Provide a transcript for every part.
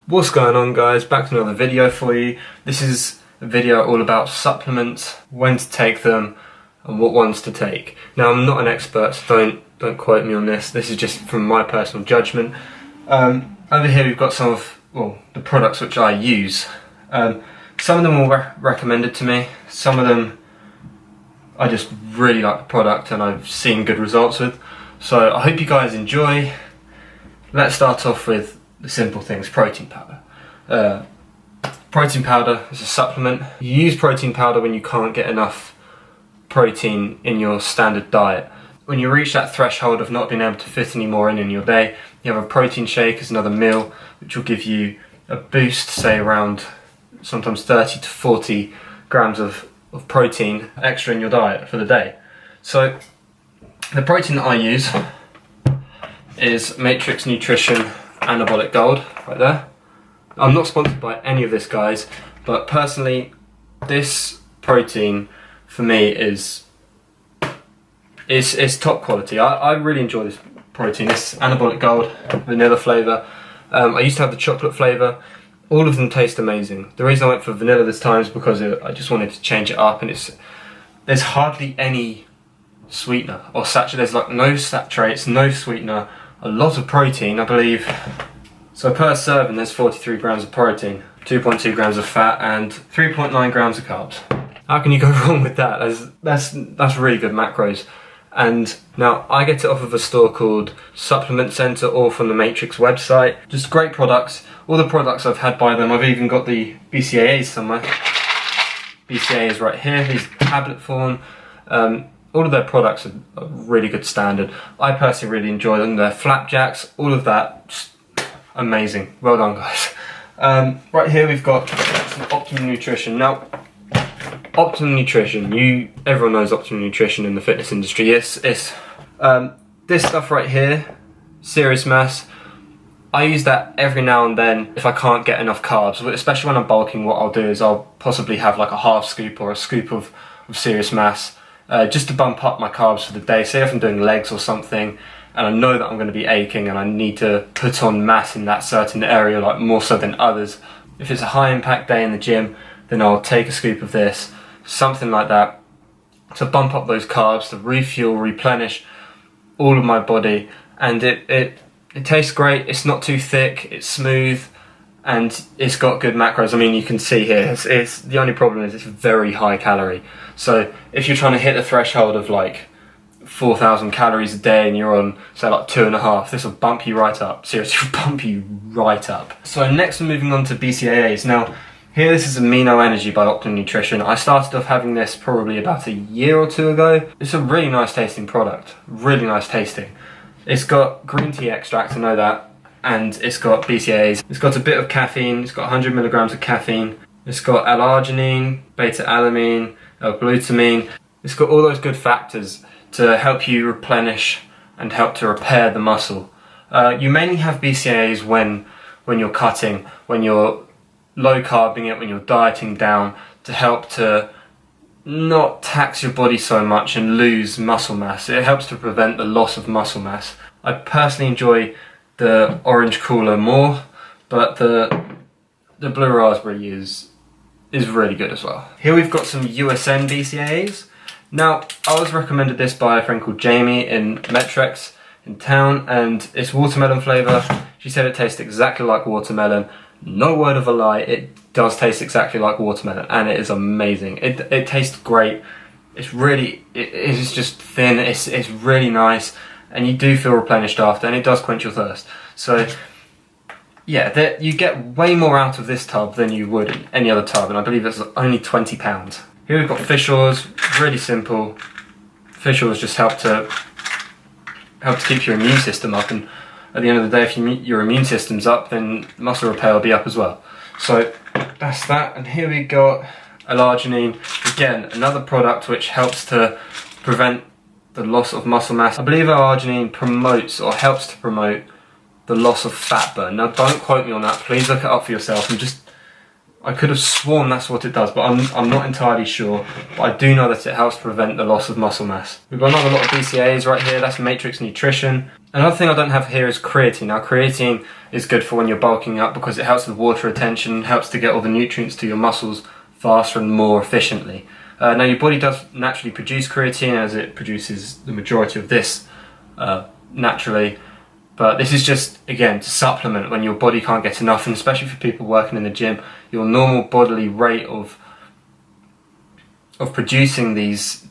What's going on, guys? Back to another video for you. This is a video all about supplements, when to take them and what ones to take. Now, I'm not an expert, so don't quote me on this. This is just from my personal judgment. Over here we've got some of the products which I use. Some of them were recommended to me, some of them I just really like the product and I've seen good results with. So I hope you guys enjoy. Let's start off with the simple things. Protein powder. Protein powder is a supplement. You use protein powder when you can't get enough protein in your standard diet. When you reach that threshold of not being able to fit any more in your day, you have a protein shake as another meal which will give you a boost, say around sometimes 30 to 40 grams of protein extra in your diet for the day. So the protein that I use is Matrix Nutrition Anabolic Gold, right there. I'm not sponsored by any of this, guys, but personally this protein for me is top quality. I really enjoy this protein. It's Anabolic Gold, vanilla flavour. I used to have the chocolate flavour. All of them taste amazing. The reason I went for vanilla this time is because I just wanted to change it up, and there's hardly any sweetener or saturated. There's like no saturates, no sweetener, a lot of protein, I believe. So per serving there's 43 grams of protein, 2.2 grams of fat and 3.9 grams of carbs. How can you go wrong with that? That's really good macros. And now I get it off of a store called Supplement Center or from the Matrix website. Just great products. All the products I've had by them. I've even got the BCAAs somewhere. BCAAs right here. These tablet form. All of their products are really good standard. I personally really enjoy them. Their flapjacks, all of that, just amazing. Well done, guys. Right here we've got some Optimum Nutrition. Now, Optimum Nutrition, everyone knows Optimum Nutrition in the fitness industry. It's this stuff right here, Serious Mass. I use that every now and then if I can't get enough carbs, especially when I'm bulking. What I'll do is I'll possibly have like a half scoop or a scoop of Serious Mass, just to bump up my carbs for the day. Say if I'm doing legs or something and I know that I'm going to be aching and I need to put on mass in that certain area, like more so than others. If it's a high impact day in the gym, then I'll take a scoop of this, something like that, to bump up those carbs, to refuel, replenish all of my body. And it tastes great. It's not too thick, it's smooth, and it's got good macros. I mean, you can see here, it's the only problem is it's very high calorie. So if you're trying to hit a threshold of like 4,000 calories a day and you're on, say, like 2.5, this will bump you right up. Seriously, bump you right up. So next we're moving on to BCAAs. Now, here, this is Amino Energy by Optimum Nutrition. I started off having this probably about a year or two ago. It's a really nice tasting product, really nice tasting. It's got green tea extract, I know that, and it's got BCAAs. It's got a bit of caffeine, it's got 100 milligrams of caffeine. It's got L-arginine, beta-alanine, L-glutamine. It's got all those good factors to help you replenish and help to repair the muscle. You mainly have BCAAs when you're cutting, when you're low carbing it, when you're dieting down, to help to not tax your body so much and lose muscle mass. It helps to prevent the loss of muscle mass. I personally enjoy the orange cooler more, but the blue raspberry is really good as well. Here we've got some USM BCAAs. Now, I was recommended this by a friend called Jamie in Metrex in town, and it's watermelon flavour. She said it tastes exactly like watermelon. No word of a lie, it does taste exactly like watermelon, and it is amazing. It tastes great. It's just thin. It's really nice, and you do feel replenished after, and it does quench your thirst. So yeah, you get way more out of this tub than you would in any other tub, and I believe it's only £20. Here we've got fish oils. Really simple. Fish oils just help to keep your immune system up, and at the end of the day, if your immune system's up, then muscle repair will be up as well. So that's that. And here we got L-arginine. Again, another product which helps to prevent the loss of muscle mass. I believe L-arginine promotes or helps to promote the loss of fat burn. Now, don't quote me on that. Please look it up for yourself. I could have sworn that's what it does, but I'm not entirely sure. But I do know that it helps prevent the loss of muscle mass. We've got another lot of BCAAs right here, that's Matrix Nutrition. Another thing I don't have here is creatine. Now creatine is good for when you're bulking up because it helps with water retention, helps to get all the nutrients to your muscles faster and more efficiently. Now your body does naturally produce creatine, as it produces the majority of this naturally. But this is just, again, to supplement when your body can't get enough, and especially for people working in the gym, your normal bodily rate of producing these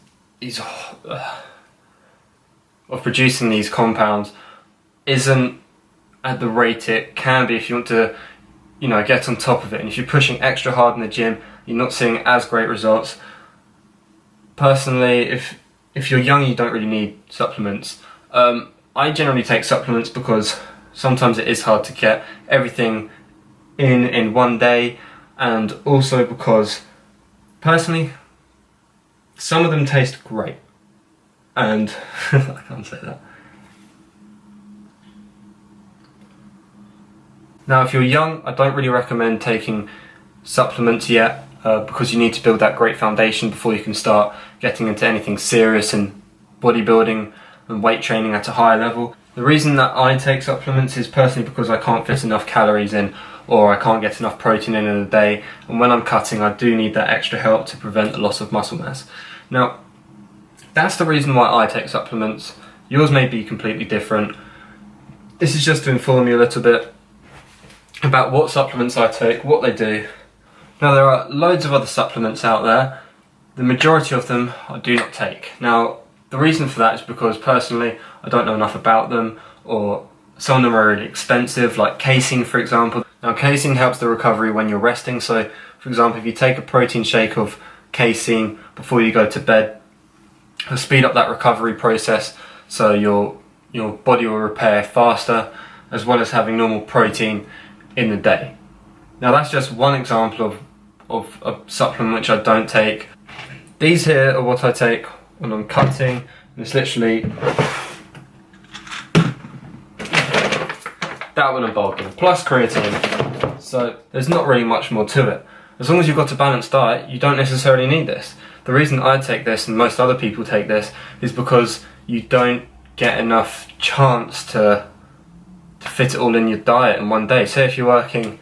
compounds isn't at the rate it can be if you want to, you know, get on top of it. And if you're pushing extra hard in the gym, you're not seeing as great results. Personally, if you're young, you don't really need supplements. I generally take supplements because sometimes it is hard to get everything in one day, and also because personally some of them taste great, and I can't say that. Now if you're young, I don't really recommend taking supplements yet because you need to build that great foundation before you can start getting into anything serious in bodybuilding and weight training at a higher level. The reason that I take supplements is personally because I can't fit enough calories in, or I can't get enough protein in a day, and when I'm cutting I do need that extra help to prevent the loss of muscle mass. Now that's the reason why I take supplements. Yours may be completely different. This is just to inform you a little bit about what supplements I take, what they do. Now there are loads of other supplements out there. The majority of them I do not take. Now the reason for that is because personally I don't know enough about them, or some of them are really expensive, like casein for example. Now casein helps the recovery when you're resting, so for example if you take a protein shake of casein before you go to bed, it'll speed up that recovery process, so your body will repair faster, as well as having normal protein in the day. Now that's just one example of a supplement which I don't take. These here are what I take when I'm cutting, and it's literally that when I'm bulking, plus creatine. So there's not really much more to it. As long as you've got a balanced diet, you don't necessarily need this. The reason I take this, and most other people take this, is because you don't get enough chance to fit it all in your diet in one day. Say if you're working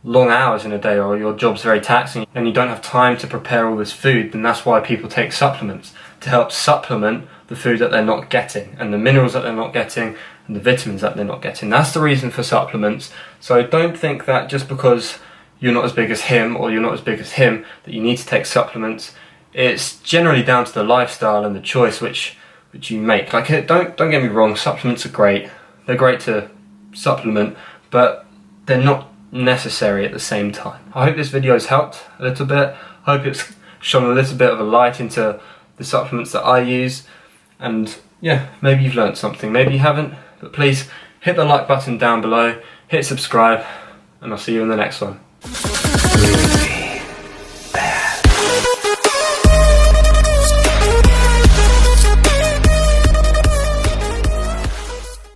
long hours in a day, or your job's very taxing and you don't have time to prepare all this food, then that's why people take supplements, to help supplement the food that they're not getting, and the minerals that they're not getting, and the vitamins that they're not getting. That's the reason for supplements. So don't think that just because you're not as big as him or you're not as big as him that you need to take supplements. It's generally down to the lifestyle and the choice which you make. Like, don't get me wrong, supplements are great. They're great to supplement, but they're not necessary at the same time. I hope this video has helped a little bit. I hope it's shone a little bit of a light into the supplements that I use, and yeah, maybe you've learned something, maybe you haven't, but please hit the like button down below, hit subscribe, and I'll see you in the next one.